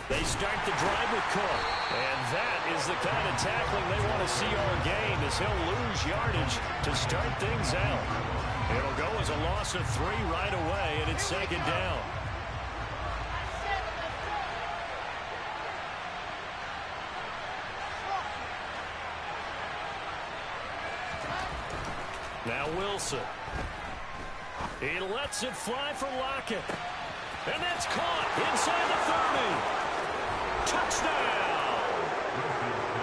They start the drive with Cook. And that is the kind of tackling they want to see all game, as he'll lose yardage to start things out. It'll go as a loss of 3 right away, and it's second down. Now Wilson. He lets it fly for Lockett. And that's caught inside the 30. Touchdown!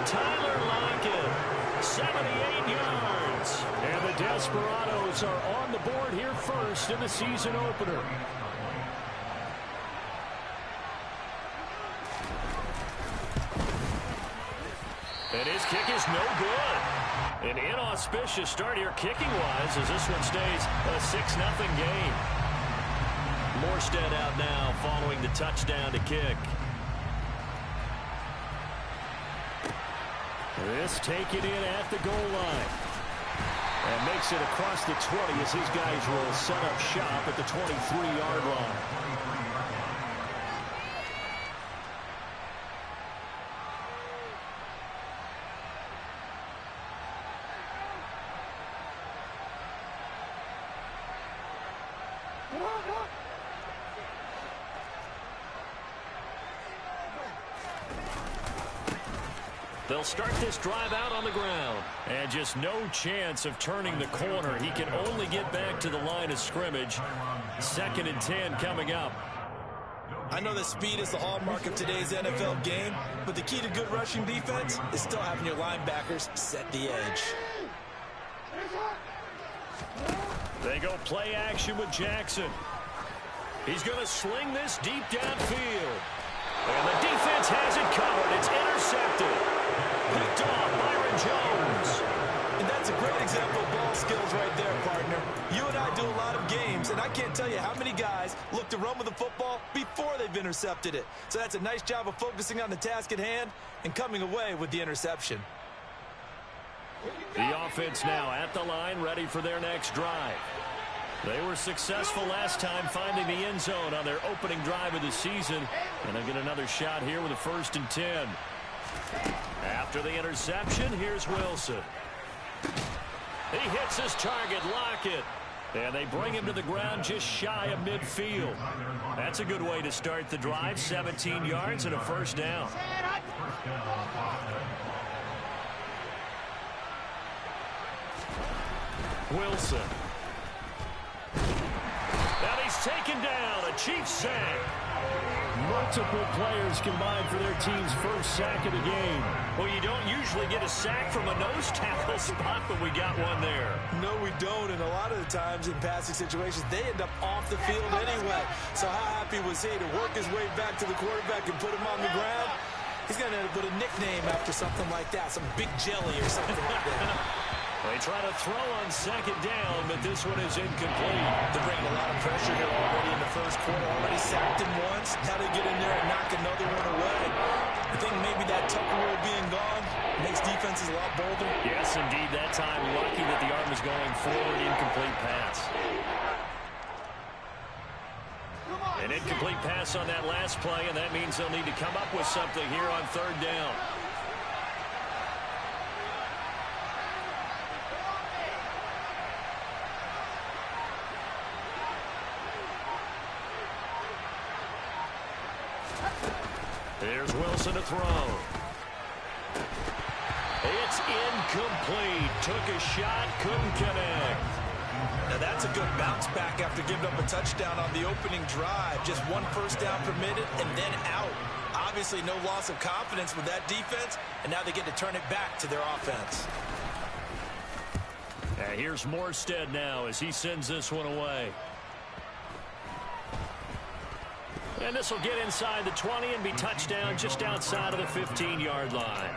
Tyler Lockett, 78 yards. And the Desperados are on the board here first in the season opener. And his kick is no good. An inauspicious start here kicking-wise as this one stays a 6-0 game. Morstead out now following the touchdown to kick. This taken in at the goal line. And makes it across the 20 as his guys will set up shop at the 23-yard line. They'll start this drive out on the ground. And just no chance of turning the corner. He can only get back to the line of scrimmage. 2nd and 10 coming up. I know that speed is the hallmark of today's NFL game, but the key to good rushing defense is still having your linebackers set the edge. They go play action with Jackson. He's going to sling this deep downfield. And the defense has it covered. It's intercepted. Picked off Byron Jones. And that's a great example of ball skills right there, partner. You and I do a lot of games, and I can't tell you how many guys look to run with the football before they've intercepted it. So that's a nice job of focusing on the task at hand and coming away with the interception. The offense now at the line, ready for their next drive. They were successful last time finding the end zone on their opening drive of the season. And they'll get another shot here with a 1st and 10. After the interception, here's Wilson. He hits his target, Lockett. And they bring him to the ground just shy of midfield. That's a good way to start the drive. 17 yards and a 1st down. Wilson. And he's taken down. A Chiefs sack. Multiple players combined for their team's first sack of the game. Well, you don't usually get a sack from a nose tackle spot, but we got one there. No, we don't, and a lot of the times in passing situations, they end up off the field anyway. So how happy was he to work his way back to the quarterback and put him on the ground? He's going to end up with a nickname after something like that, some big jelly or something like that. They try to throw on 2nd down, but this one is incomplete. They're bringing a lot of pressure here already in the first quarter. Already sacked him once. Now they get in there and knock another one away. I think maybe that Tucker rule being gone makes defenses a lot bolder. Yes, indeed. That time, lucky that the arm is going forward. Incomplete pass. An incomplete pass on that last play, and that means they'll need to come up with something here on 3rd down. Here's Wilson to throw. It's incomplete. Took a shot, couldn't connect. Now that's a good bounce back after giving up a touchdown on the opening drive. Just 1 1st down permitted and then out. Obviously no loss of confidence with that defense, and now they get to turn it back to their offense. And here's Morstead now as he sends this one away. And this will get inside the 20 and be touchdown just outside of the 15-yard line.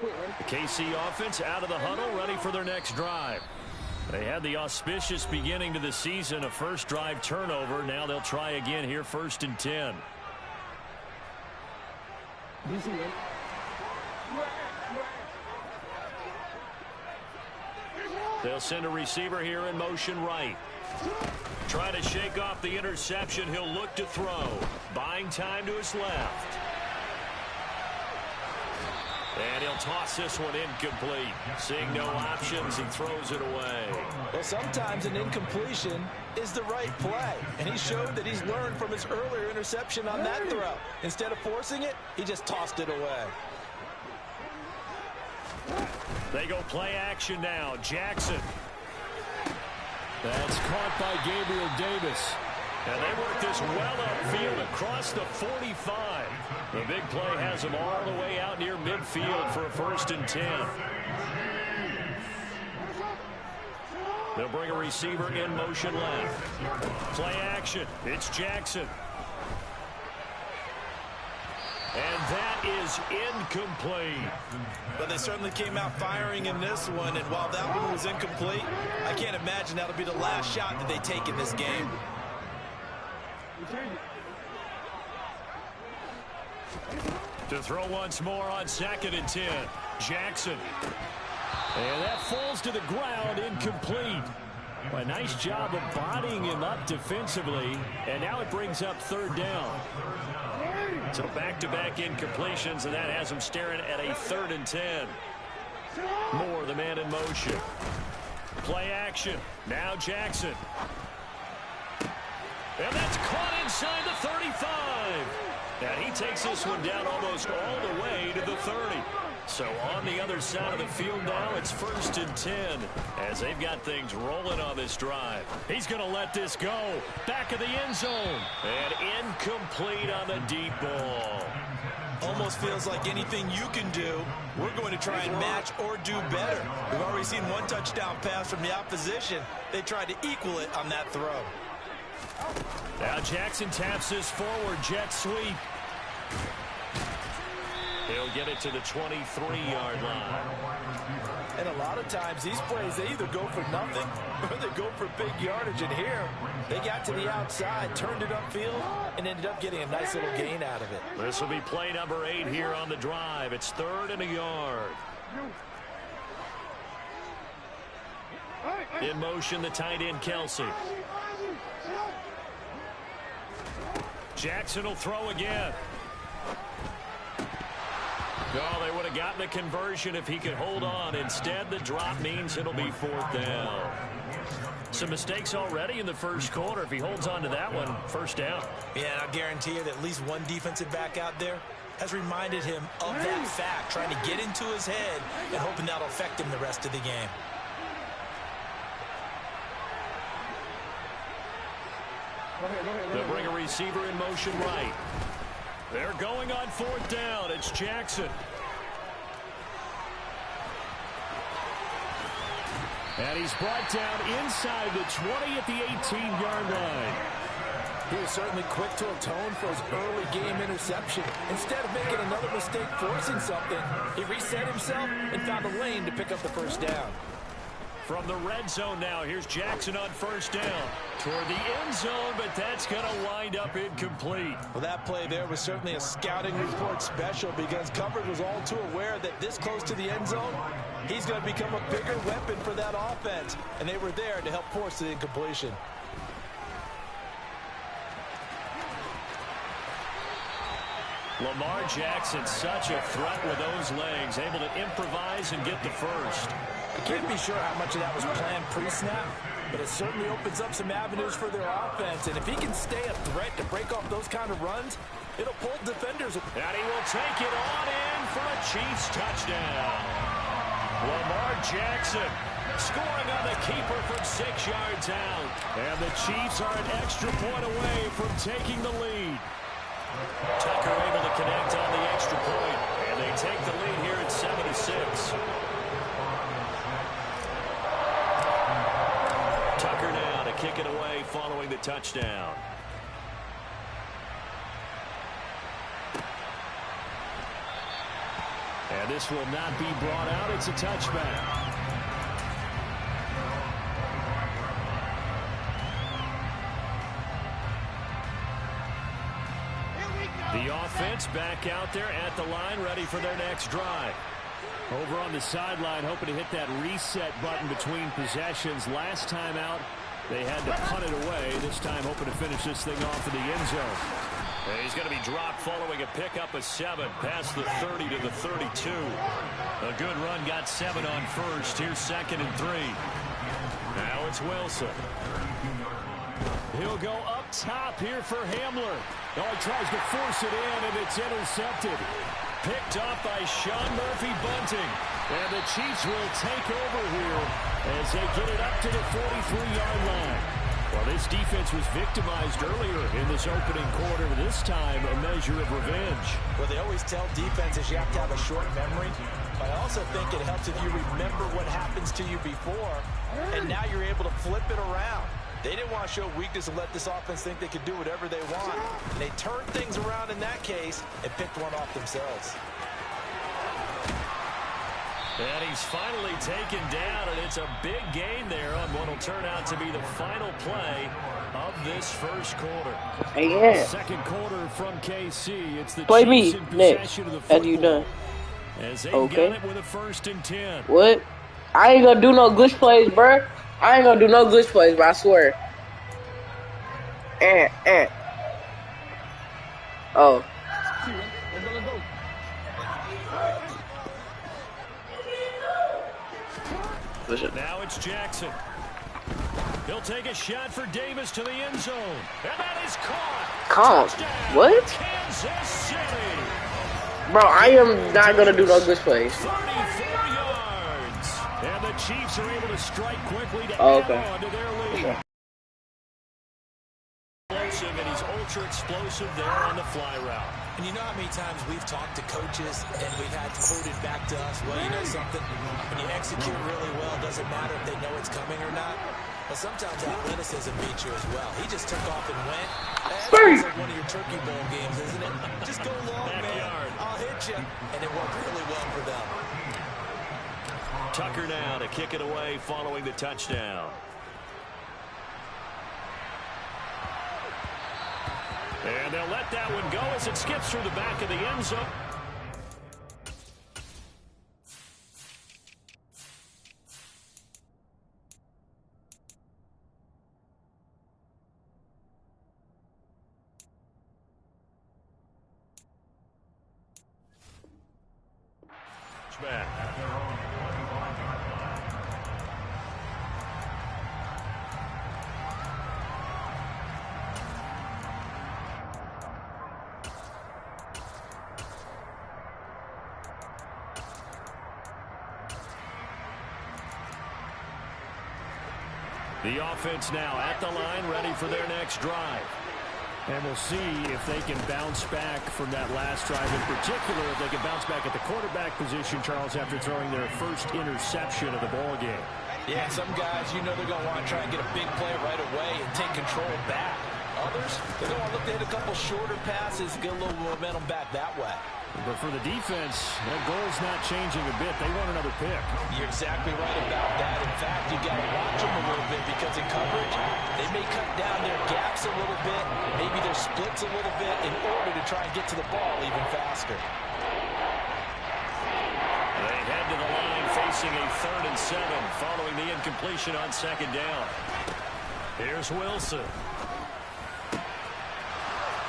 The KC offense out of the huddle, ready for their next drive. They had the auspicious beginning to the season, a first drive turnover. Now they'll try again here, 1st and 10. They'll send a receiver here in motion right. Trying to shake off the interception. He'll look to throw. Buying time to his left. And he'll toss this one incomplete. Seeing no options, he throws it away. Well, sometimes an incompletion is the right play. And he showed that he's learned from his earlier interception on that throw. Instead of forcing it, he just tossed it away. They go play action now. Jackson. That's caught by Gabriel Davis. And they work this well upfield across the 45. The big play has them all the way out near midfield for a 1st and 10. They'll bring a receiver in motion left. Play action. It's Jackson. And that is incomplete. But they certainly came out firing in this one, and while that one was incomplete, I can't imagine that'll be the last shot that they take in this game. To throw once more on 2nd and 10. Jackson. And that falls to the ground, incomplete. A nice job of bodying him up defensively, and now it brings up 3rd down. So back-to-back incompletions, and that has him staring at a 3rd and 10. Moore, the man in motion. Play action. Now Jackson. And that's caught inside the 35. And he takes this one down almost all the way to the 30. So on the other side of the field now, it's 1st and 10 as they've got things rolling on this drive. He's going to let this go. Back of the end zone. And incomplete on the deep ball. Almost feels like anything you can do, we're going to try and match or do better. We've already seen one touchdown pass from the opposition. They tried to equal it on that throw. Now Jackson taps this forward jet sweep. He'll get it to the 23-yard line. And a lot of times these plays, they either go for nothing or they go for big yardage. And here, they got to the outside, turned it upfield, and ended up getting a nice little gain out of it. This will be play number 8 here on the drive. It's 3rd and a yard. In motion, the tight end, Kelsey. Jackson will throw again. Oh, they would have gotten the conversion if he could hold on. Instead, the drop means it'll be 4th down. Some mistakes already in the first quarter. If he holds on to that one, 1st down. Yeah, and I guarantee you that at least one defensive back out there has reminded him of that fact, trying to get into his head and hoping that'll affect him the rest of the game. They'll bring a receiver in motion right. They're going on 4th down. It's Jackson. And he's brought down inside the 20 at the 18-yard line. He was certainly quick to atone for his early game interception. Instead of making another mistake forcing something, he reset himself and found a lane to pick up the 1st down. From the red zone now, here's Jackson on 1st down. Toward the end zone, but that's going to wind up incomplete. Well, that play there was certainly a scouting report special because coverage was all too aware that this close to the end zone, he's going to become a bigger weapon for that offense. And they were there to help force the incompletion. Lamar Jackson, such a threat with those legs, able to improvise and get the 1st. I can't be sure how much of that was planned pre-snap, but it certainly opens up some avenues for their offense. And if he can stay a threat to break off those kind of runs, it'll pull defenders. And he will take it on in for a Chiefs touchdown. Lamar Jackson scoring on the keeper from 6 yards out. And the Chiefs are an extra point away from taking the lead. Tucker able to connect on the extra point, and they take the lead here at 7-6. Tucker now to kick it away following the touchdown. And this will not be brought out. It's a touchback. The offense back out there at the line, ready for their next drive. Over on the sideline, hoping to hit that reset button between possessions. Last time out, they had to punt it away. This time, hoping to finish this thing off in the end zone. And he's going to be dropped following a pickup of 7 past the 30 to the 32. A good run, got 7 on first. Here's 2nd and 3. Now it's Wilson. He'll go up top here for Hamler. Oh, he tries to force it in, and it's intercepted. Picked off by Sean Murphy-Bunting. And the Chiefs will take over here as they get it up to the 43-yard line. Well, this defense was victimized earlier in this opening quarter. This time, a measure of revenge. Well, they always tell defenses you have to have a short memory. But I also think it helps if you remember what happens to you before, and now you're able to flip it around. They didn't want to show weakness and let this offense think they could do whatever they want. And they turned things around in that case and picked one off themselves. And he's finally taken down, and it's a big gain there on what will turn out to be the final play of this first quarter. Yeah. Second quarter from KC. It's the Play Chiefs me in next. possession of the After you football. done. As they Okay. got it with a 1st and 10. What? I ain't gonna do no glitch plays, bruh. I ain't gonna do no glitch plays, bro. I swear. Oh. Now it's Jackson. He'll take a shot for Davis to the end zone. And that is caught. Touchdown, What? Kansas City. Bro, I am not gonna do no glitch plays. 34 yards. And the Chiefs are able to strike quickly to Okay. add on to their lead. Explosive, and he's ultra explosive there on the fly route. And you know how many times we've talked to coaches and we've had quoted back to us, well, you know something, when you execute really well, it doesn't matter if they know it's coming or not. But sometimes athleticism beats you as well. He just took off and went. That's like one of your Turkey Bowl games, isn't it? Just go long, man. I'll hit you. And it worked really well for them. Tucker now to kick it away following the touchdown. And they'll let that one go as it skips through the back of the end zone. Back. The offense now at the line, ready for their next drive. And we'll see if they can bounce back from that last drive. In particular, if they can bounce back at the quarterback position, Charles, after throwing their first interception of the ball game. Yeah, some guys, you know they're going to want to try and get a big play right away and take control back. Others, they're going to want to look to hit a couple shorter passes, get a little momentum back that way. But for the defense, that goal's not changing a bit. They want another pick. You're exactly right about that. In fact, you got to watch them a little bit because in coverage, they may cut down their gaps a little bit, maybe their splits a little bit in order to try and get to the ball even faster. They head to the line facing a 3rd and 7 following the incompletion on 2nd down. Here's Wilson.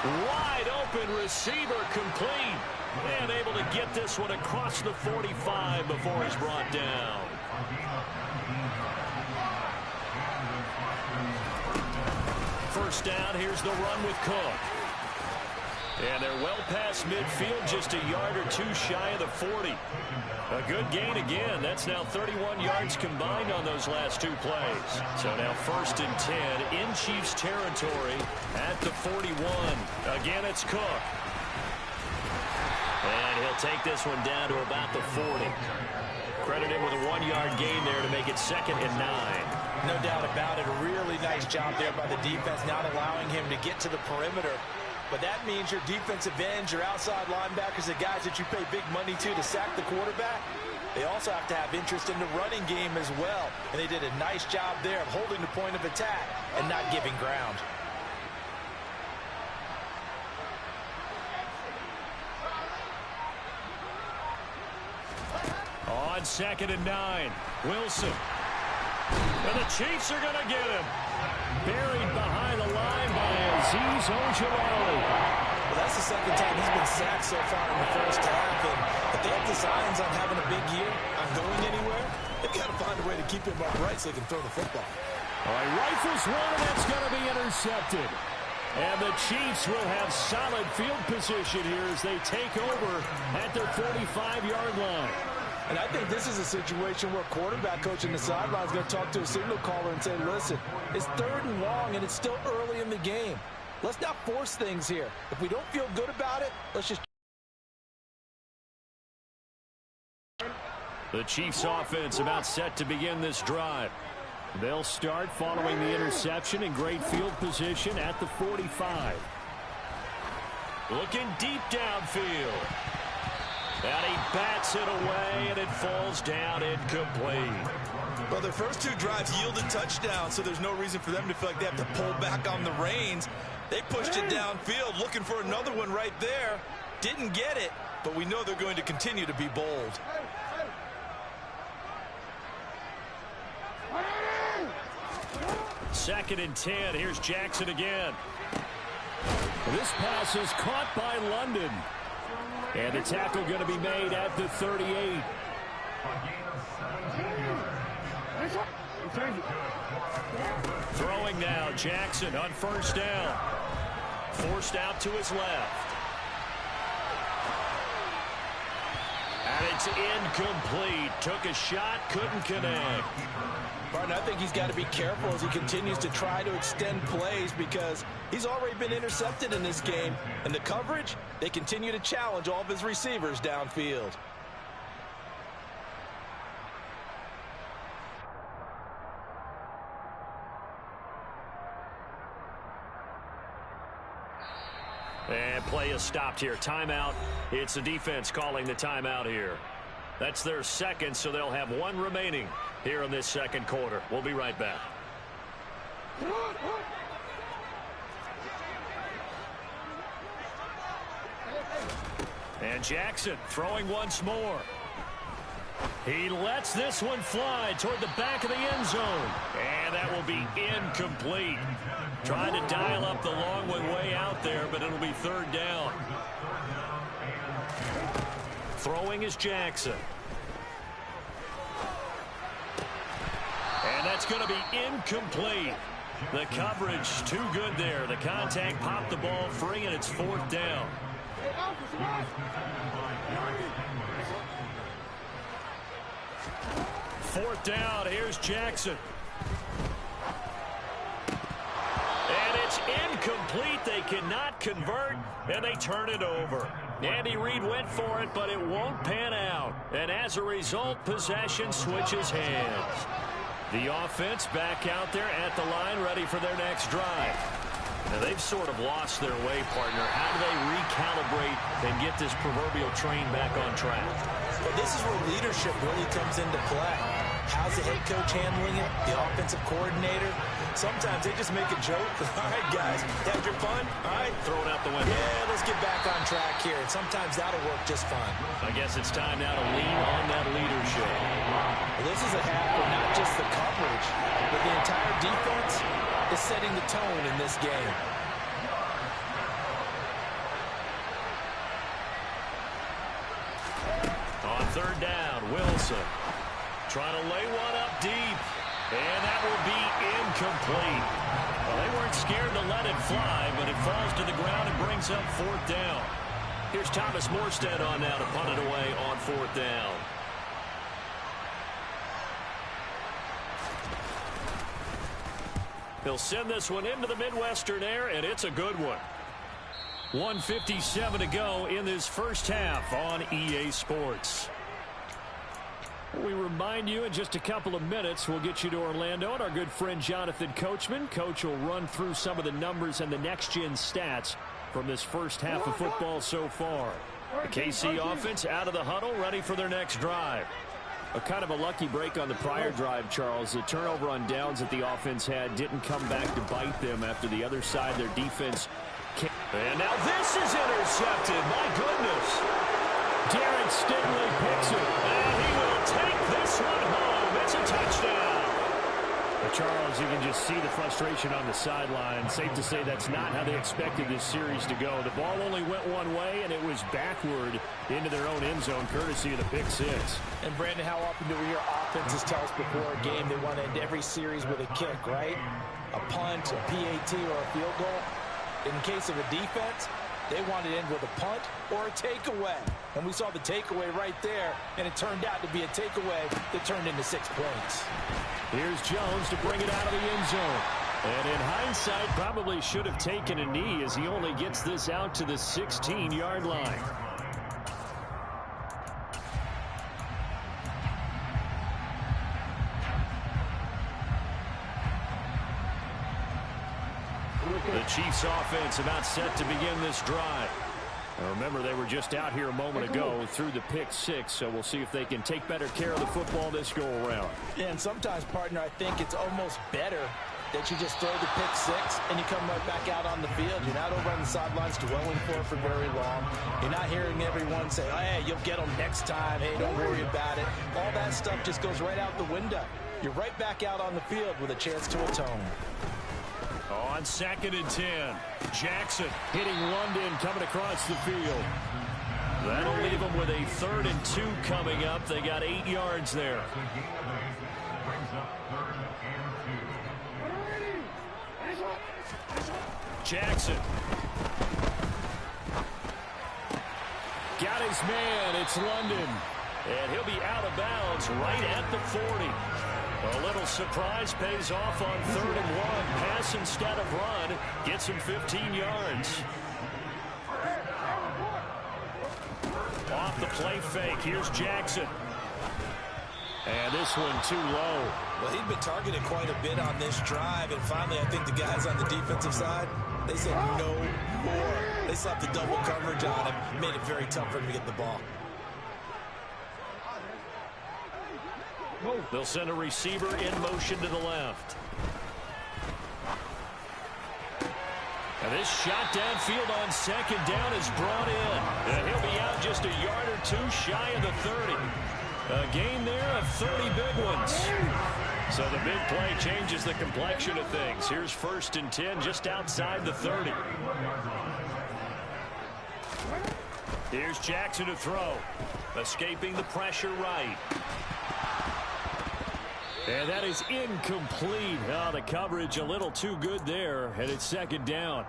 Wide open receiver complete. And able to get this one across the 45 before he's brought down. First down, here's the run with Cook. And they're well past midfield, just a yard or two shy of the 40. A good gain again. That's now 31 yards combined on those last 2 plays. So now 1st and 10 in Chiefs territory at the 41. Again, it's Cook. And he'll take this one down to about the 40. Credit him with a 1-yard gain there to make it 2nd and 9. No doubt about it. A really nice job there by the defense, not allowing him to get to the perimeter. But that means your defensive ends, your outside linebackers, the guys that you pay big money to sack the quarterback, they also have to have interest in the running game as well. And they did a nice job there of holding the point of attack and not giving ground. On 2nd and 9, Wilson. And the Chiefs are going to get him. Buried behind the line by Azeez Ojulari. Well, that's the second time he's been sacked so far in the first half. And if they have designs on having a big year, on going anywhere, they've got to find a way to keep him upright so they can throw the football. All right, rifles one, and that's going to be intercepted. And the Chiefs will have solid field position here as they take over at their 45-yard line. And I think this is a situation where quarterback coach in the sideline is going to talk to a signal caller and say, listen, it's 3rd and long, and it's still early in the game. Let's not force things here. If we don't feel good about it, let's just... The Chiefs offense about set to begin this drive. They'll start following the interception in great field position at the 45. Looking deep downfield. And he bats it away, and it falls down incomplete. Well, their first 2 drives yielded touchdowns, so there's no reason for them to feel like they have to pull back on the reins. They pushed it downfield, looking for another one right there. Didn't get it, but we know they're going to continue to be bold. Second and 10. Here's Jackson again. This pass is caught by London. And the tackle going to be made at the 38. Throwing now, Jackson on 1st down. Forced out to his left. And it's incomplete. Took a shot, couldn't connect. Martin, I think he's got to be careful as he continues to try to extend plays because he's already been intercepted in this game. And the coverage, they continue to challenge all of his receivers downfield. And play is stopped here. Timeout. It's the defense calling the timeout here. That's their second, so they'll have 1 remaining here in this second quarter. We'll be right back. And Jackson throwing once more. He lets this one fly toward the back of the end zone. And that will be incomplete. Trying to dial up the long one way out there, but it'll be 3rd down. Throwing is Jackson. And that's going to be incomplete. The coverage too good there. The contact popped the ball free, and it's 4th down. Fourth down. Here's Jackson. And it's incomplete. They cannot convert, and they turn it over. Andy Reid went for it, but it won't pan out. And as a result, possession switches hands. The offense back out there at the line, ready for their next drive. Now, they've sort of lost their way, partner. How do they recalibrate and get this proverbial train back on track? Well, this is where leadership really comes into play. How's the head coach handling it? The offensive coordinator? Sometimes they just make a joke. All right, guys, had your fun? All right. Throw it out the window. Yeah, let's get back on track here. And sometimes that'll work just fine. I guess it's time now to lean on that leadership. Well, this is a half where not just the coverage, but the entire defense is setting the tone in this game. On 3rd down, Wilson trying to lay one up deep, and that will be incomplete. Well, they weren't scared to let it fly, but it falls to the ground and brings up 4th down. Here's Thomas Morstead on now to punt it away on 4th down. He'll send this one into the Midwestern air, and it's a good one. 1:57 to go in this first half on EA Sports. We remind you in just a couple of minutes we'll get you to Orlando and our good friend Jonathan Coachman. Coach will run through some of the numbers and the next-gen stats from this first half of football so far. The KC offense out of the huddle, ready for their next drive. A kind of a lucky break on the prior drive, Charles. The turnover on downs that the offense had didn't come back to bite them after the other side. Their defense came. And now this is intercepted. My goodness. Derek Stingley picks it. And he will take This one home. It's a touchdown. Charles, you can just see the frustration on the sideline. Safe to say that's not how they expected this series to go. The ball only went one way, and it was backward into their own end zone, courtesy of the pick six. And, Brandon, how often do we hear offenses tell us before a game they want to end every series with a kick, right? A punt, a PAT, or a field goal. In case of a defense, they want to end with a punt or a takeaway. And we saw the takeaway right there, and it turned out to be a takeaway that turned into 6 points. Here's Jones to bring it out of the end zone. And in hindsight, probably should have taken a knee as he only gets this out to the 16-yard line. The Chiefs offense about set to begin this drive. Now remember, they were just out here a moment ago through the pick six, so we'll see if they can take better care of the football this go-around. Yeah, and sometimes, partner, I think it's almost better that you just throw the pick six and you come right back out on the field. You're not over on the sidelines dwelling for very long. You're not hearing everyone say, oh, hey, you'll get them next time. Hey, don't worry about it. All that stuff just goes right out the window. You're right back out on the field with a chance to atone. On 2nd and 10, Jackson hitting London coming across the field. That'll leave them with a 3rd and 2 coming up. They got 8 yards there. Jackson. Got his man. It's London. And he'll be out of bounds right at the 40. A little surprise pays off on 3rd and 1. Pass instead of run. Gets him 15 yards. Off the play fake. Here's Jackson. And this one too low. Well, he'd been targeted quite a bit on this drive. And finally, I think the guys on the defensive side, they said no more. They slapped the double coverage on him. Made it very tough for him to get the ball. They'll send a receiver in motion to the left. And this shot downfield on 2nd down is brought in. And he'll be out just a yard or 2 shy of the 30. A gain there of 30 big ones. So the big play changes the complexion of things. Here's 1st and 10 just outside the 30. Here's Jackson to throw. Escaping the pressure right. And that is incomplete. Oh, the coverage a little too good there, and it's 2nd down.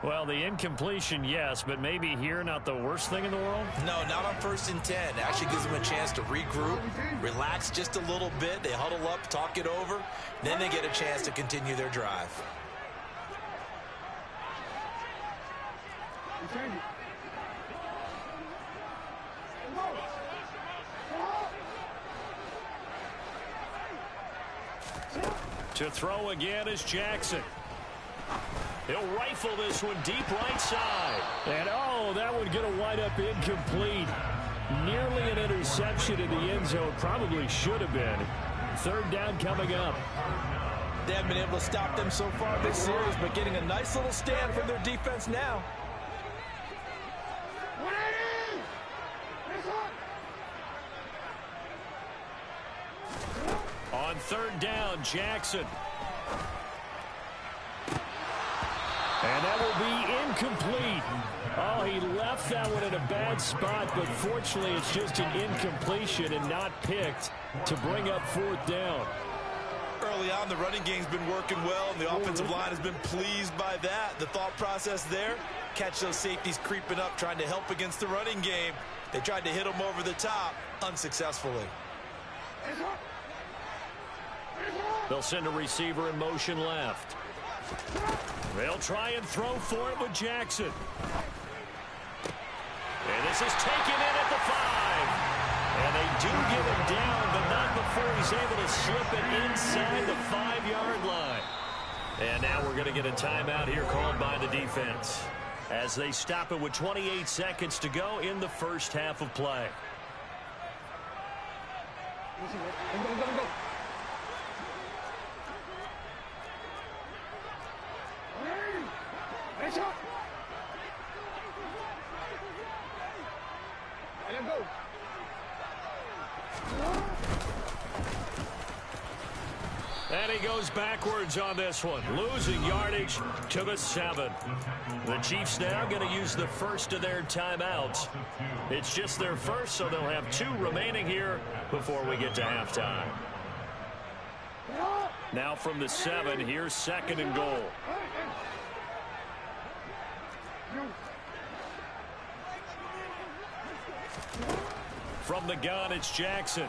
Well, the incompletion, yes, but maybe here not the worst thing in the world? No, not on 1st and 10. Actually gives them a chance to regroup, relax just a little bit. They huddle up, talk it over. Then they get a chance to continue their drive. To throw again is Jackson. He'll rifle this one deep right side. And, oh, that would get a wide-up incomplete. Nearly an interception in the end zone. Probably should have been. 3rd down coming up. They haven't been able to stop them so far this series, but getting a nice little stand from their defense now. On 3rd down, Jackson. And that will be incomplete. Oh, he left that one in a bad spot, but fortunately it's just an incompletion and not picked to bring up 4th down. Early on, the running game's been working well, and the offensive line has been pleased by that. The thought process there, catch those safeties creeping up, trying to help against the running game. They tried to hit them over the top, unsuccessfully. They'll send a receiver in motion left. They'll try and throw for it with Jackson. And this is taken in at the 5. And they do get him down, but not before he's able to slip it inside the 5-yard line. And now we're going to get a timeout here called by the defense as they stop it with 28 seconds to go in the first half of play. Go. Heads up. Let him go. And he goes backwards on this one, losing yardage to the 7. The Chiefs now going to use the first of their timeouts. It's just their first, so they'll have 2 remaining here before we get to halftime. Now from the 7, here's 2nd and goal. From the gun, it's Jackson.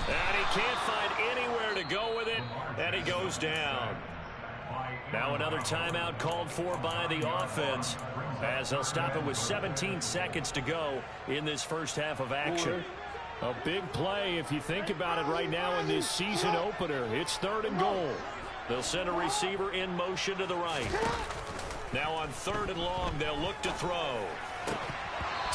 And he can't find anywhere to go with it, and he goes down. Now another timeout called for by the offense, as they'll stop it with 17 seconds to go in this first half of action. A big play if you think about it right now in this season opener. It's 3rd and goal. They'll send a receiver in motion to the right. Now on 3rd and long, they'll look to throw.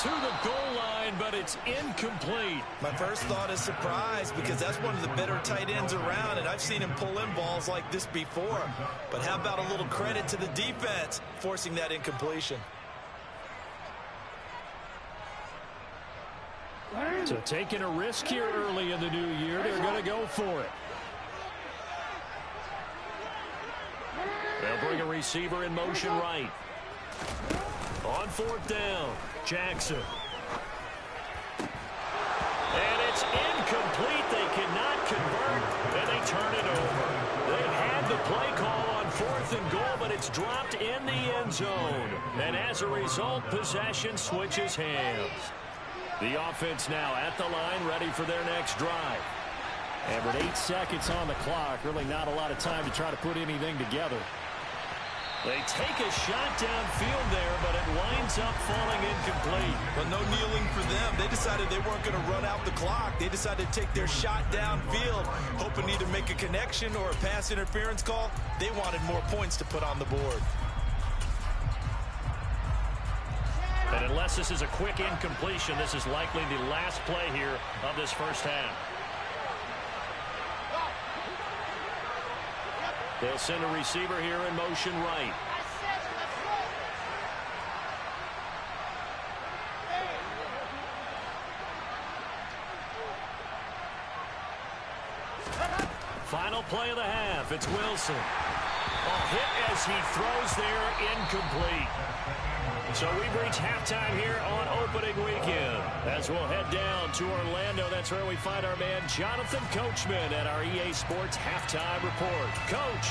To the goal line, but it's incomplete. My first thought is surprise, because that's one of the better tight ends around, and I've seen him pull in balls like this before. But how about a little credit to the defense forcing that incompletion? So taking a risk here early in the new year, they're going to go for it. They'll bring a receiver in motion right. On 4th down, Jackson. And it's incomplete. They cannot convert, and they turn it over. They've had the play call on 4th and goal, but it's dropped in the end zone. And as a result, possession switches hands. The offense now at the line, ready for their next drive. And with 8 seconds on the clock, really not a lot of time to try to put anything together. They take a shot downfield there, but it winds up falling incomplete. Well, no kneeling for them. They decided they weren't going to run out the clock. They decided to take their shot downfield, hoping to either make a connection or a pass interference call. They wanted more points to put on the board. And unless this is a quick incompletion, this is likely the last play here of this first half. They'll send a receiver here in motion right. Final play of the half. It's Wilson. A hit as he throws there, incomplete. So we've reached halftime here on opening weekend. As we'll head down to Orlando, that's where we find our man Jonathan Coachman at our EA Sports Halftime Report. Coach,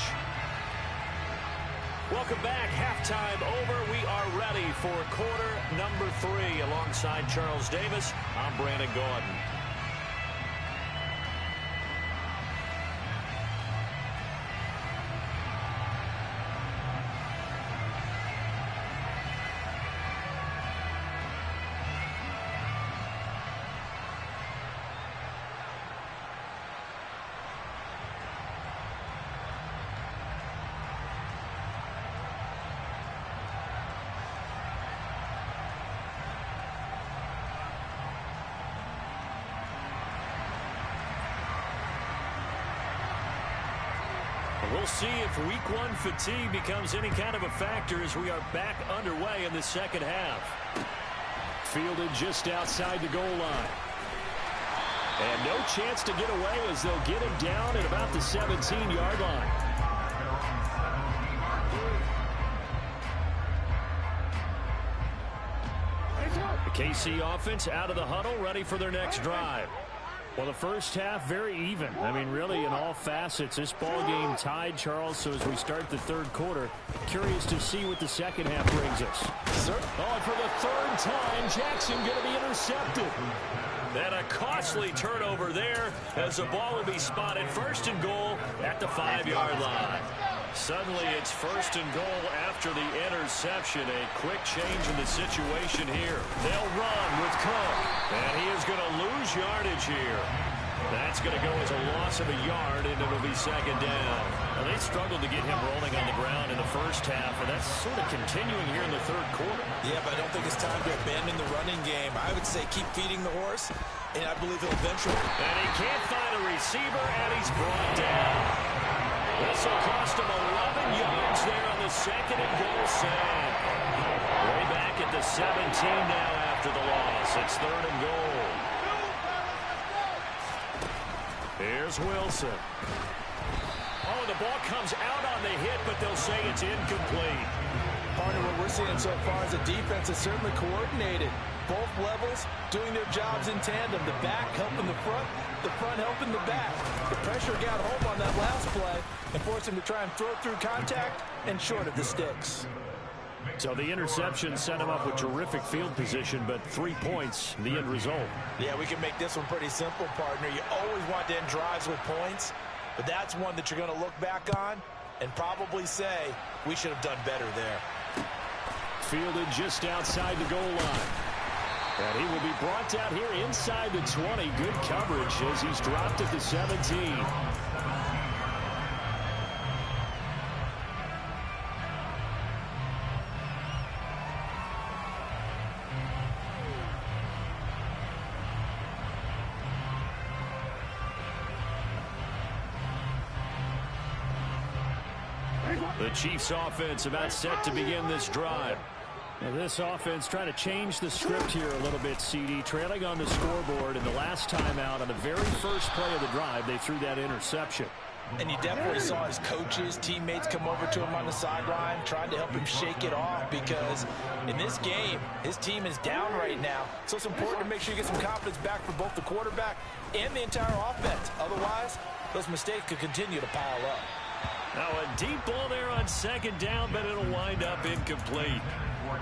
welcome back. Halftime over. We are ready for quarter number 3. Alongside Charles Davis, I'm Brandon Gaudin. We'll see if week 1 fatigue becomes any kind of a factor as we are back underway in the second half. Fielded just outside the goal line. And no chance to get away as they'll get him down at about the 17-yard line. The KC offense out of the huddle, ready for their next drive. Well, the first half, very even. I mean, really, in all facets, this ball game tied, Charles. So as we start the third quarter, curious to see what the second half brings us. Sir? Oh, and for the 3rd time, Jackson going to be intercepted. And a costly turnover there as the ball will be spotted 1st and goal at the 5-yard line. Suddenly, it's 1st and goal after the interception. A quick change in the situation here. They'll run with Cook, and he is going to lose yardage here. That's going to go as a loss of a yard, and it'll be 2nd down. Now, they struggled to get him rolling on the ground in the first half, and that's sort of continuing here in the 3rd quarter. Yeah, but I don't think it's time to abandon the running game. I would say keep feeding the horse, and I believe he'll eventually. And he can't find a receiver, and he's brought down. This will cost him 11 yards there on the 2nd and goal save. Way back at the 17 now after the loss. It's 3rd and goal. Here's Wilson. Oh, the ball comes out on the hit, but they'll say it's incomplete. Partner, what we're seeing so far is the defense is certainly coordinated. Both levels doing their jobs in tandem. The back helping the front helping the back. The pressure got home on that last play and forced him to try and throw through contact and short of the sticks. So the interception set him up with terrific field position, but 3 points, the end result. Yeah, we can make this one pretty simple, partner. You always want to end drives with points, but that's one that you're going to look back on and probably say, we should have done better there. Fielded just outside the goal line. And he will be brought down here inside the 20. Good coverage as he's dropped at the 17. The Chiefs offense about set to begin this drive. Now this offense trying to change the script here a little bit, CD. Trailing on the scoreboard, and the last time out on the very first play of the drive, they threw that interception. And you definitely saw his coaches, teammates come over to him on the sideline, trying to help him shake it off, because in this game, his team is down right now. So it's important to make sure you get some confidence back for both the quarterback and the entire offense. Otherwise, those mistakes could continue to pile up. Now a deep ball there on second down, but it'll wind up incomplete.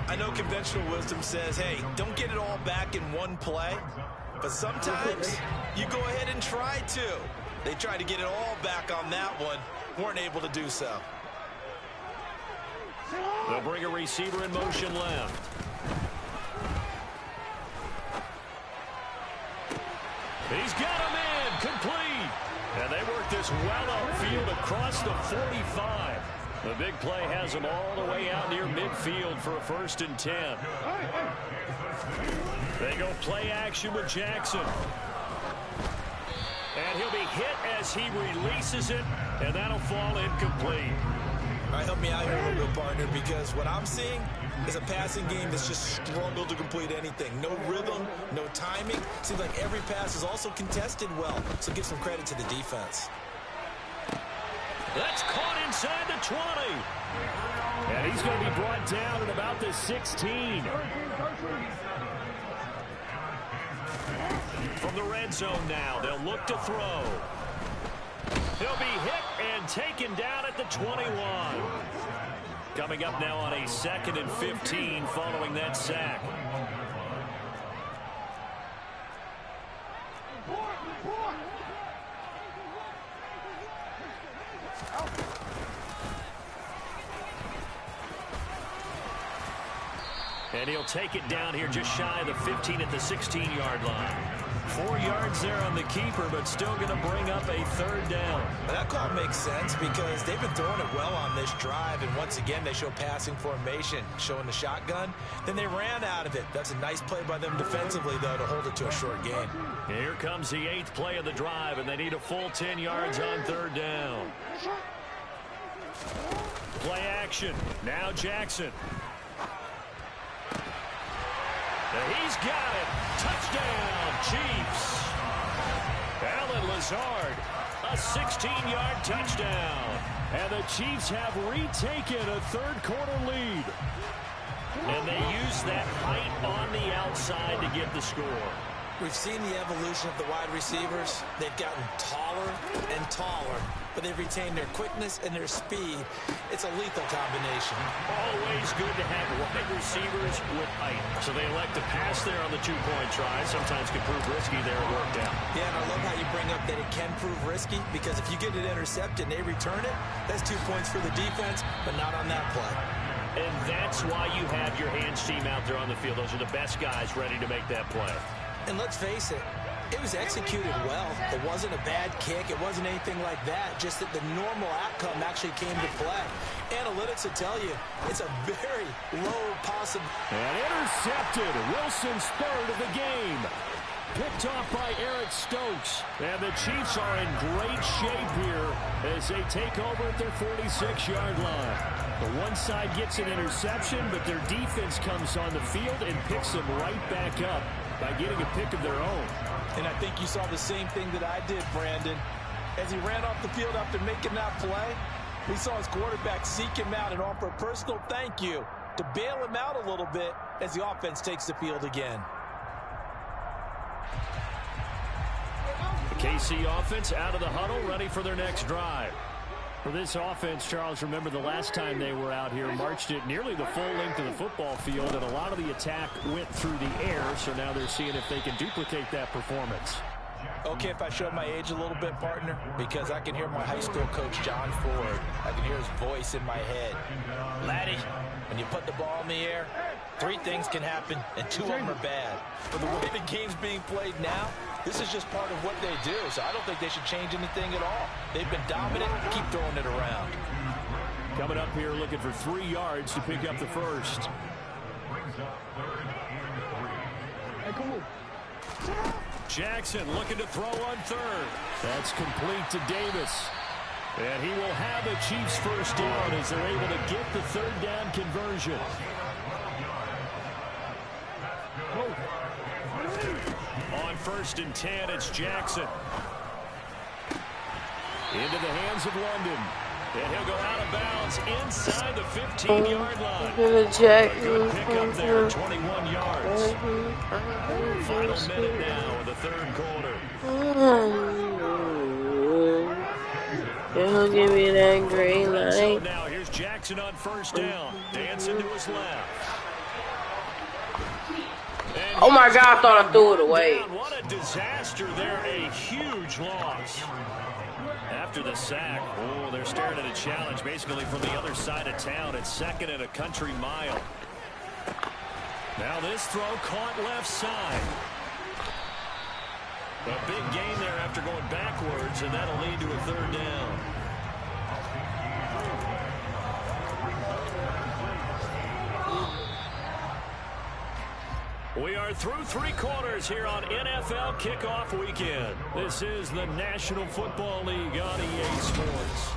I know conventional wisdom says, hey, don't get it all back in one play. But sometimes you go ahead and try to. They tried to get it all back on that one. Weren't able to do so. They'll bring a receiver in motion left. He's got him in. Complete. And they work this well upfield across the 45. The big play has them all the way out near midfield for a 1st and 10. They go play action with Jackson. And he'll be hit as he releases it, and that'll fall incomplete. All right, help me out here a little bit, partner, because what I'm seeing is a passing game that's just struggled to complete anything. No rhythm, no timing. Seems like every pass is also contested well, so give some credit to the defense. That's caught inside the 20. And he's going to be brought down at about the 16. From the red zone now, they'll look to throw. He'll be hit and taken down at the 21. Coming up now on a 2nd and 15 following that sack. And he'll take it down here just shy of the 15 at the 16-yard line. 4 yards there on the keeper, but still going to bring up a 3rd down. That call makes sense because they've been throwing it well on this drive, and once again they show passing formation, showing the shotgun. Then they ran out of it. That's a nice play by them defensively, though, to hold it to a short gain. Here comes the 8th play of the drive, and they need a full 10 yards on 3rd down. Play action. Now Jackson. He's got it. Touchdown, Chiefs. Allen Lazard, a 16-yard touchdown. And the Chiefs have retaken a 3rd quarter lead. And they use that height on the outside to get the score. We've seen the evolution of the wide receivers. They've gotten taller and taller, but they've retained their quickness and their speed. It's a lethal combination. Always good to have wide receivers with height. So they elect to pass there on the 2-point try. Sometimes can prove risky there. It worked out. Yeah, and I love how you bring up that it can prove risky, because if you get it intercepted and they return it, that's 2 points for the defense, but not on that play. And that's why you have your hands team out there on the field. Those are the best guys ready to make that play. And let's face it, it was executed well. It wasn't a bad kick. It wasn't anything like that. Just that the normal outcome actually came to play. Analytics will tell you it's a very low possibility. And intercepted. Wilson's 3rd of the game. Picked off by Eric Stokes. And the Chiefs are in great shape here as they take over at their 46-yard line. The one side gets an interception, but their defense comes on the field and picks them right back up. by getting a pick of their own. And I think you saw the same thing that I did, Brandon. As he ran off the field after making that play, we saw his quarterback seek him out and offer a personal thank you to bail him out a little bit as the offense takes the field again. The KC offense out of the huddle, ready for their next drive. For this offense, Charles, remember the last time they were out here, marched it nearly the full length of the football field, and a lot of the attack went through the air, so now they're seeing if they can duplicate that performance. Okay, if I show my age a little bit, partner, because I can hear my high school coach, John Ford. I can hear his voice in my head. Laddie, when you put the ball in the air, 3 things can happen, and 2 of them are bad. For the way the game's being played now, this is just part of what they do, so I don't think they should change anything at all. They've been dominant. Keep throwing it around. Coming up here looking for 3 yards to pick up the first. Jackson looking to throw on third. That's complete to Davis. And he will have a Chiefs first down as they're able to get the third down conversion. On 1st and 10, it's Jackson. Into the hands of London. And he'll go out of bounds inside the 15-yard line. A good pickup there, 21 yards. Final minute now of the 3rd quarter. He'll give me that green light. So now here's Jackson on 1st down. Dancing to his left. Oh my God, I thought I threw it away. What a disaster there. A huge loss. After the sack, oh, they're staring at a challenge basically from the other side of town. It's 2nd and a country mile. Now this throw caught left side. A big gain there after going backwards, and that'll lead to a 3rd down. We are through 3 quarters here on NFL Kickoff Weekend. This is the National Football League on EA Sports.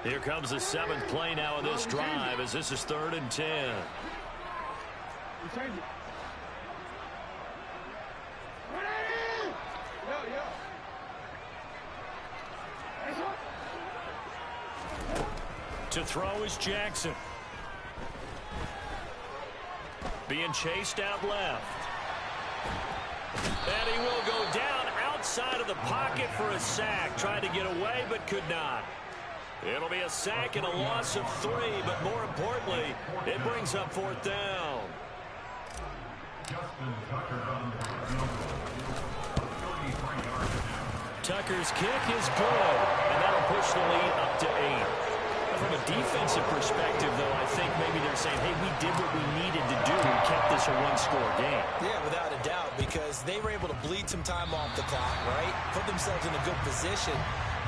Here comes the 7th play now of this drive as this is 3rd and 10. To throw is Jackson. Being chased out left. And he will go down outside of the pocket for a sack. Tried to get away but could not. It'll be a sack and a loss of 3, but more importantly, it brings up 4th down. Tucker's kick is good, and that'll push the lead up to 8. From a defensive perspective, though, I think maybe they're saying, hey, we did what we needed to do and kept this a 1-score game. Yeah, without a doubt, because they were able to bleed some time off the clock, right? Put themselves in a good position,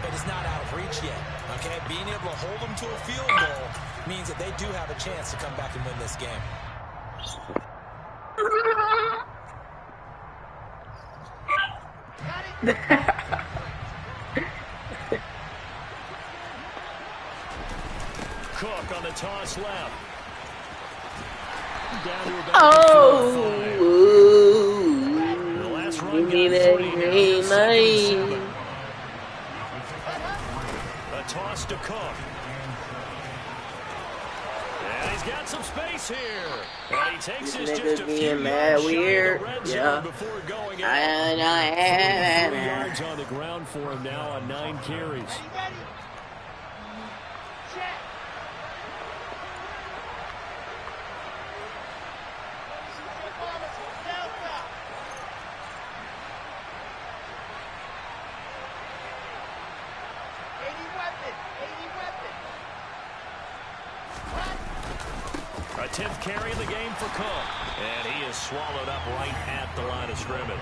but it's not out of reach yet, okay? Being able to hold them to a field goal means that they do have a chance to come back and win this game. Cook on the toss left. Down to about the last run got 3. Green light. A toss to Cook. And he's got some space here. And he takes this just a few yards weird. Yeah. before going out. 3 yards on the ground for him now on 9 carries. A 10th carry in the game for Cook. And he is swallowed up right at the line of scrimmage.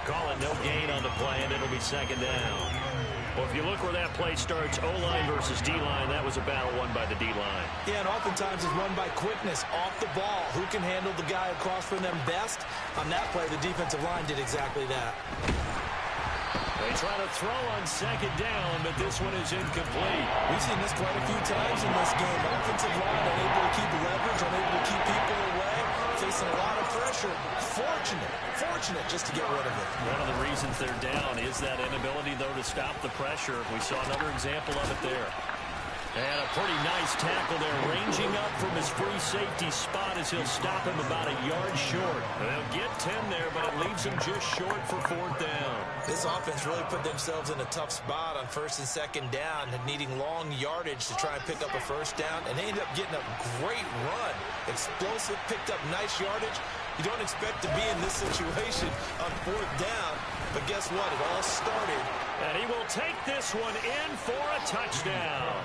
Call it no gain on the play, and it'll be 2nd down. Well, if you look where that play starts, O-line versus D-line, that was a battle won by the D-line. Yeah, and oftentimes it's won by quickness off the ball. Who can handle the guy across from them best? On that play, the defensive line did exactly that. They try to throw on second down, but this one is incomplete. We've seen this quite a few times in this game. Offensive line unable to keep leverage, unable to keep people away, facing a lot of pressure. Fortunate just to get rid of it. One of the reasons they're down is that inability, though, to stop the pressure. We saw another example of it there. And a pretty nice tackle there, ranging up from his free safety spot as he'll stop him about a yard short. They'll get 10 there, but it leaves him just short for fourth down. This offense really put themselves in a tough spot on first and second down, needing long yardage to try and pick up a first down, and they ended up getting a great run. Explosive, picked up nice yardage. You don't expect to be in this situation on fourth down, but guess what? It all started. And he will take this one in for a touchdown.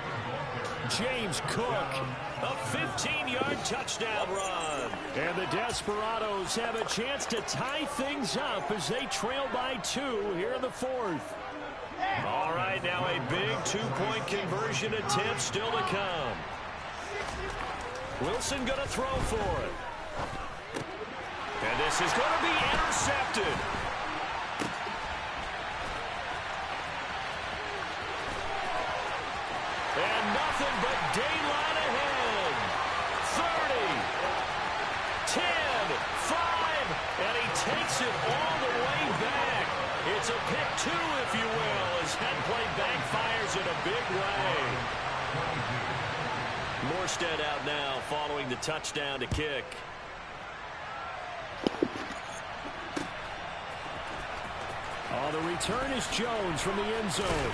James Cook, a 15-yard touchdown run. And the Desperados have a chance to tie things up as they trail by 2 here in the fourth. All right, now a big two-point conversion attempt still to come. Wilson going to throw for it. And this is going to be intercepted. And nothing but daylight ahead. 30, 10, 5, and he takes it all the way back. It's a pick 2, if you will, as that play backfires in a big way. Morstead out now following the touchdown to kick. Oh, the return is Jones from the end zone.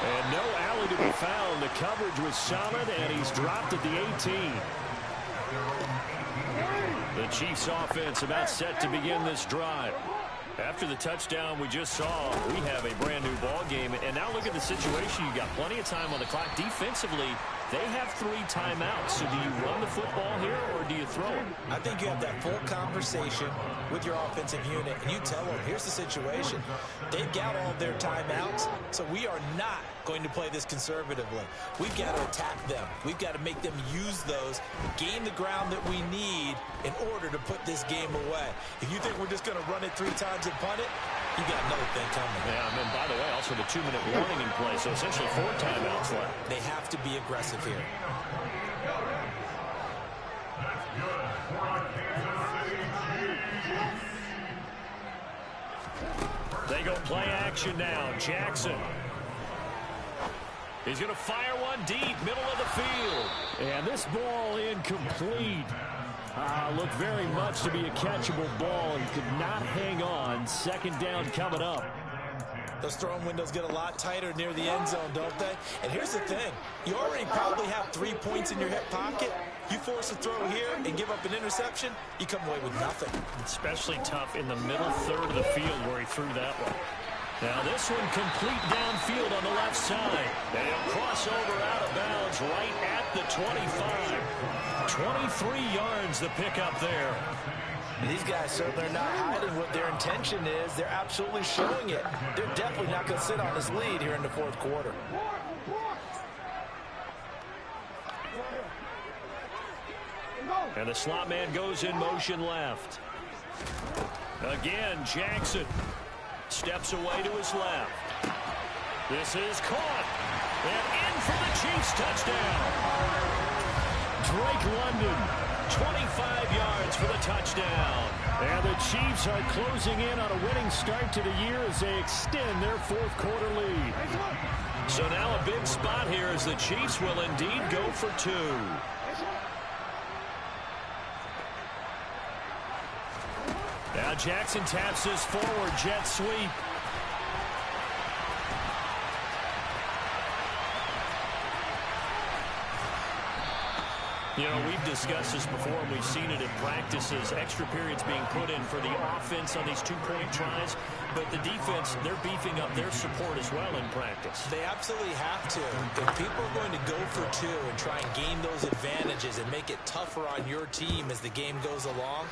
And no alley to be found. The coverage was solid, and he's dropped at the 18. The Chiefs offense about set to begin this drive. After the touchdown we just saw, we have a brand new ball game. And now look at the situation. You got plenty of time on the clock. Defensively, they have 3 timeouts. So do you run the football here or do you throw it? I think you have that full conversation with your offensive unit, and you tell them, here's the situation. They've got all their timeouts, so we are not going to play this conservatively. We've got to attack them. We've got to make them use those, gain the ground that we need in order to put this game away. If you think we're just going to run it 3 times and punt it, you got another thing coming. Yeah, and by the way, also the 2-minute warning in play, so essentially 4 timeouts left. They have to be aggressive here. They go play action now. Jackson. He's going to fire one deep, middle of the field. And this ball incomplete. Looked very much to be a catchable ball and could not hang on. Second down coming up. Those throwing windows get a lot tighter near the end zone, don't they? And here's the thing. You already probably have 3 points in your hip pocket. You force a throw here and give up an interception, you come away with nothing. Especially tough in the middle third of the field where he threw that one. Now this one complete downfield on the left side. And he'll cross over out of bounds right at the 25. 23 yards the pickup there. And these guys certainly are not hiding what their intention is. They're absolutely showing it. They're definitely not going to sit on this lead here in the fourth quarter. And the slot man goes in motion left. Again, Jackson steps away to his left. This is caught. And in for the Chiefs touchdown. Drake London, 25 yards for the touchdown. And the Chiefs are closing in on a winning start to the year as they extend their fourth quarter lead. So now a big spot here as the Chiefs will indeed go for 2. Now Jackson taps his forward jet sweep. You know, we've discussed this before, and we've seen it in practices. Extra periods being put in for the offense on these 2-point tries. But the defense, they're beefing up their support as well in practice. They absolutely have to. If people are going to go for 2 and try and gain those advantages and make it tougher on your team as the game goes along,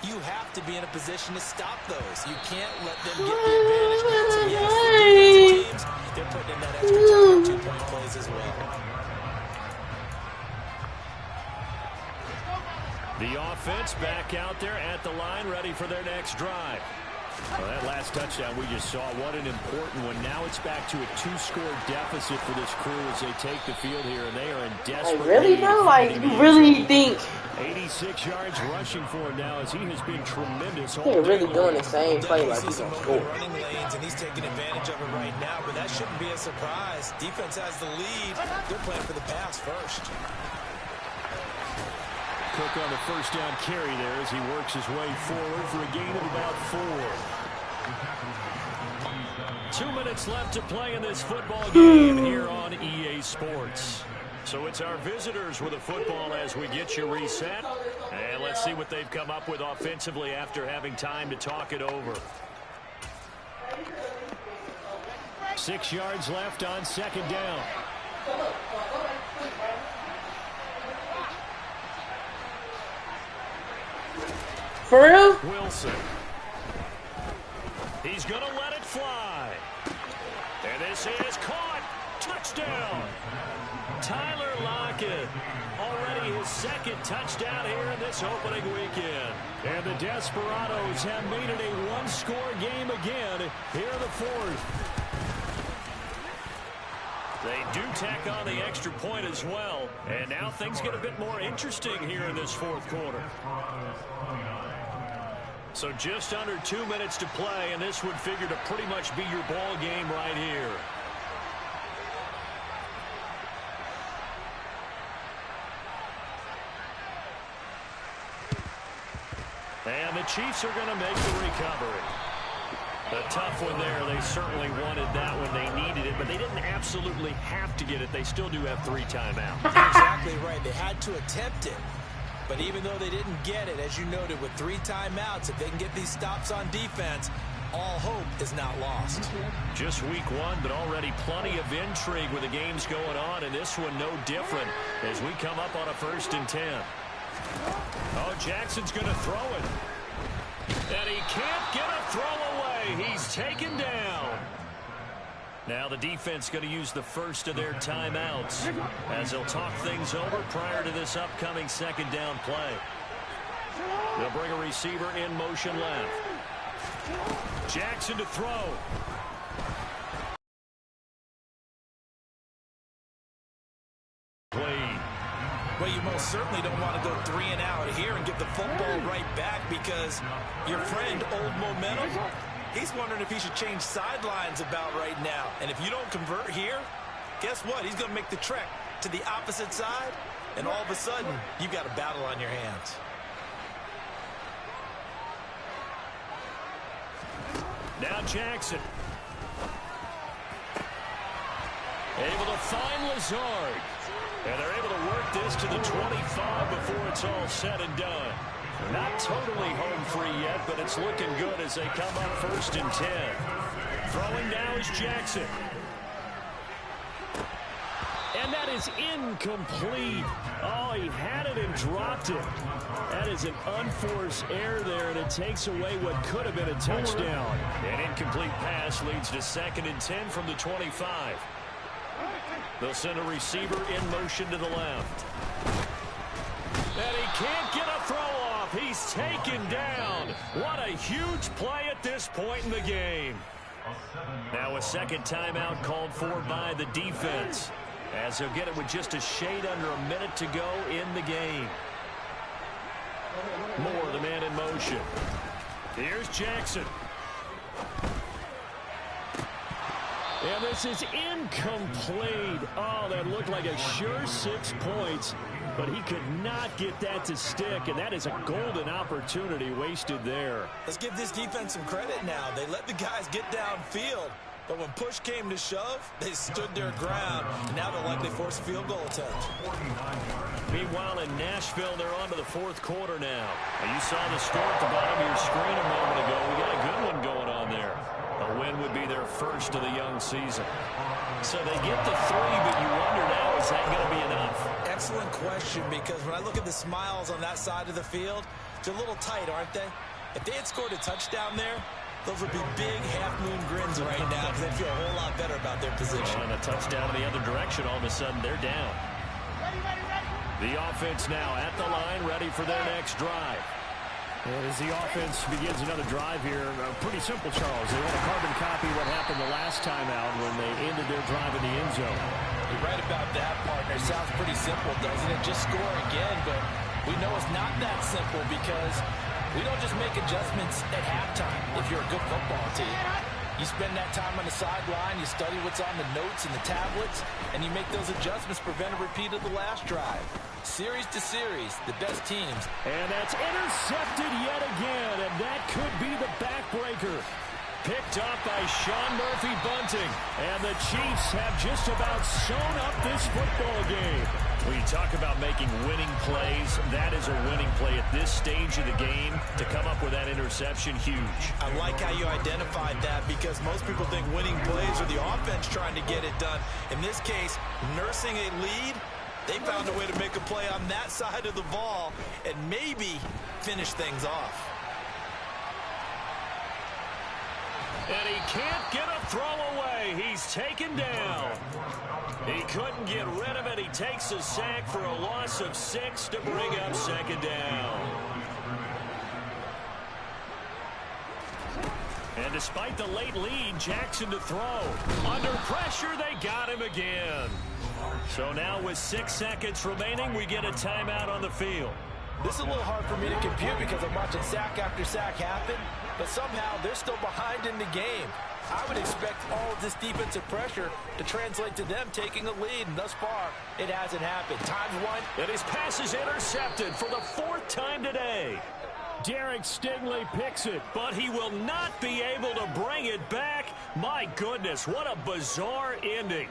you have to be in a position to stop those. You can't let them get the advantage. So yes, the defensive team points, they're putting in that extra 10 or 2-point plays as well. The offense back out there at the line, ready for their next drive. Well, that last touchdown we just saw, what an important one. Now it's back to a 2-score deficit for this crew as they take the field here, and they are in desperate Like, really, need. bro? Like, you really think 86 yards rushing for him now as he has been tremendous. they're really doing the same play like he's on score? Running lanes, and he's taking advantage of it right now, but that shouldn't be a surprise. Defense has the lead. They're playing for the pass first. Cook on the first down carry there as he works his way forward for a gain of about 4. 2 minutes left to play in this football game here on EA Sports. So it's our visitors with the football as we get you reset. And let's see what they've come up with offensively after having time to talk it over. 6 yards left on second down. For real? Wilson. He's going to let it fly. And this is caught. Touchdown. Tyler Lockett. Already his second touchdown here in this opening weekend. And the Desperados have made it a 1-score game again here in the fourth. They do tack on the extra point as well. And now things get a bit more interesting here in this fourth quarter. So just under 2 minutes to play, and this would figure to pretty much be your ball game right here. And the Chiefs are going to make the recovery. A tough one there. They certainly wanted that when they needed it, but they didn't absolutely have to get it. They still do have 3 timeouts. You're exactly right. They had to attempt it. But even though they didn't get it, as you noted, with 3 timeouts, if they can get these stops on defense, all hope is not lost. Just week 1, but already plenty of intrigue with the games going on, and this one no different as we come up on a 1st and 10. Oh, Jackson's going to throw it. And he can't get a throw away. He's taken down. Now the defense going to use the first of their timeouts as they'll talk things over prior to this upcoming second down play. They'll bring a receiver in motion left. Jackson to throw. Well, you most certainly don't want to go 3 and out here and give the football right back because your friend, Old Momentum, he's wondering if he should change sidelines about right now. And if you don't convert here, guess what? He's going to make the trek to the opposite side, and all of a sudden, you've got a battle on your hands. Now Jackson. Able to find Lazard. And they're able to work this to the 25 before it's all said and done. Not totally home free yet, but it's looking good as they come up 1st and 10. Throwing now is Jackson. And that is incomplete. Oh, he had it and dropped it. That is an unforced error there, and it takes away what could have been a touchdown. An incomplete pass leads to 2nd and 10 from the 25. They'll send a receiver in motion to the left. And he can't get a throw off. He's taken down. What a huge play at this point in the game. Now a second timeout called for by the defense, as they'll get it with just a shade under a minute to go in the game. Moore, the man in motion. Here's Jackson. And this is incomplete. Oh, that looked like a sure 6 points, but he could not get that to stick, and that is a golden opportunity wasted there. Let's give this defense some credit now. They let the guys get downfield, but when push came to shove, they stood their ground. Now they'll likely force a field goal attempt. Meanwhile, in Nashville, they're on to the 4th quarter now. And you saw the score at the bottom of your screen a moment ago. We got a good one going on there. A win would be their first of the young season. So they get the 3, but you wonder now, is that going to be enough? Excellent question, because when I look at the smiles on that side of the field, they're a little tight, aren't they? If they had scored a touchdown there, Those would be big half-moon grins right now because they feel a whole lot better about their position. And a touchdown in the other direction. All of a sudden, they're down. The offense now at the line, ready for their next drive. And as the offense begins another drive here, pretty simple, Charles. They want to carbon copy what happened the last time out when they ended their drive in the end zone. You're right about that, partner. Sounds pretty simple, doesn't it? Just score again, but we know it's not that simple because we don't just make adjustments at halftime if you're a good football team. You spend that time on the sideline, you study what's on the notes and the tablets, and you make those adjustments, prevent a repeat of the last drive. Series to series, the best teams. And that's intercepted yet again, and that could be the backbreaker. Picked up by Sean Murphy-Bunting. And the Chiefs have just about sewn up this football game. When you talk about making winning plays, that is a winning play at this stage of the game. To come up with that interception, huge. I like how you identified that because most people think winning plays are the offense trying to get it done. In this case, nursing a lead, they found a way to make a play on that side of the ball and maybe finish things off. And he can't get a throw away. He's taken down. He couldn't get rid of it. He takes a sack for a loss of 6 to bring up second down. And despite the late lead, Jackson to throw. Under pressure, they got him again. So now with 6 seconds remaining, we get a timeout on the field. This is a little hard for me to compute because I'm watching sack after sack happen, but somehow they're still behind in the game. I would expect all of this defensive pressure to translate to them taking a lead, and thus far, it hasn't happened. Time's one. And his pass is intercepted for the 4th time today. Derek Stingley picks it, but he will not be able to bring it back. My goodness, what a bizarre ending.